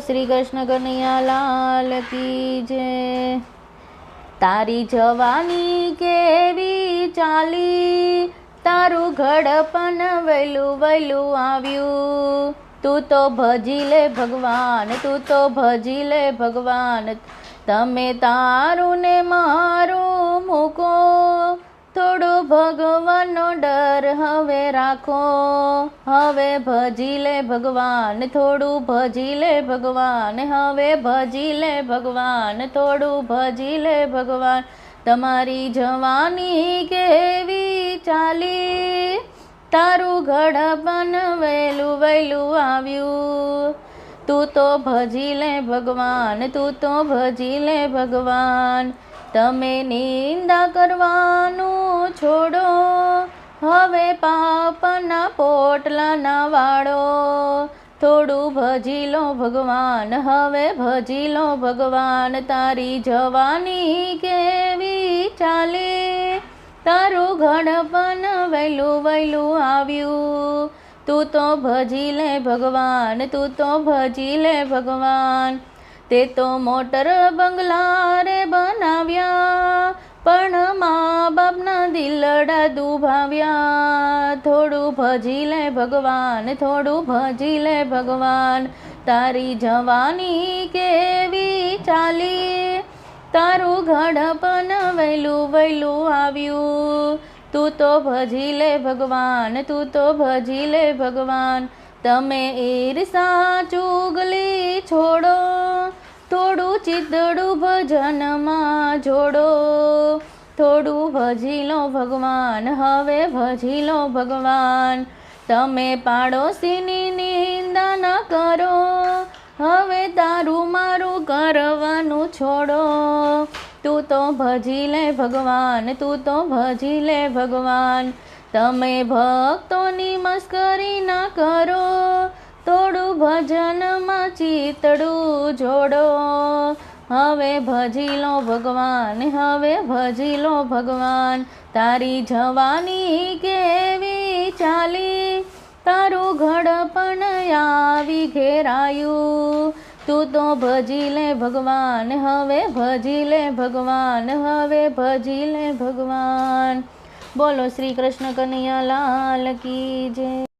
શ્રી કૃષ્ણ કનૈયા લાલ કી જય। તારી જવાની કેવી ચાલી, તારું ઘડપણ વહેલું વહેલું આવ્યું। તું તો ભજી લે ભગવાન, તું તો ભજી લે ભગવાન। તમે તારું ને મારું મૂકો, થોડો ભગવાનનો ડર હવે રાખો। હવે ભજી લે ભગવાન, થોડું ભજી લે ભગવાન। હવે ભજી લે ભગવાન, થોડું ભજી લે ભગવાન। તમારી જવાની કેવી ચાલી, તારું ઘડપણ વહેલું વહેલું આવ્યું। તું તો ભજી લે ભગવાન, તું તો ભજી લે ભગવાન। તમે નિંદા કરવાનું છોડો, હવે પાપના પોટલા ના વાળો। થોડું ભજી લો ભગવાન, હવે ભજી લો ભગવાન। તારી જવાની કેવી ચાલી, તારું ઘડપણ વહેલું વહેલું આવ્યું। તું તો ભજી લે ભગવાન, તું તો ભજી લે ભગવાન। તે તો મોટર બંગલા રે બનાવ્યા, પણ મા બાપના દિલડા દુભાવ્યા। થોડું ભજી લે ભગવાન, થોડું ભજી લે ભગવાન। તારી જવાની કેવી ચાલી, તારું ઘડપણ વહેલું વહેલું આવ્યું। તું તો ભજી લે ભગવાન, તું તો ભજી લે ભગવાન। તમે ઈર્ષા ચુગલી છોડો, થોડું ચિતડું ભજનમાં જોડો। થોડું ભજી લો ભગવાન, હવે ભજી લો ભગવાન। તમે પાડોશીની નિંદા ના કરો, હવે તારું મારું કરવાનું છોડો। તું તો ભજી લે ભગવાન, તું તો ભજી લે ભગવાન। તમે ભક્તોની મસ્કરી ના કરો, થોડું ભજનમાં ચિતડું જોડો। હવે ભજી લો ભગવાન, હવે ભજી લો ભગવાન। તારી જવાની કેવી ચાલી, તારું ઘડપણ આવી ઘેરાયું। તું તો ભજી લે ભગવાન, હવે ભજી લે ભગવાન। હવે ભજી લે ભગવાન। બોલો શ્રી કૃષ્ણ કનૈયા લાલ કી જય।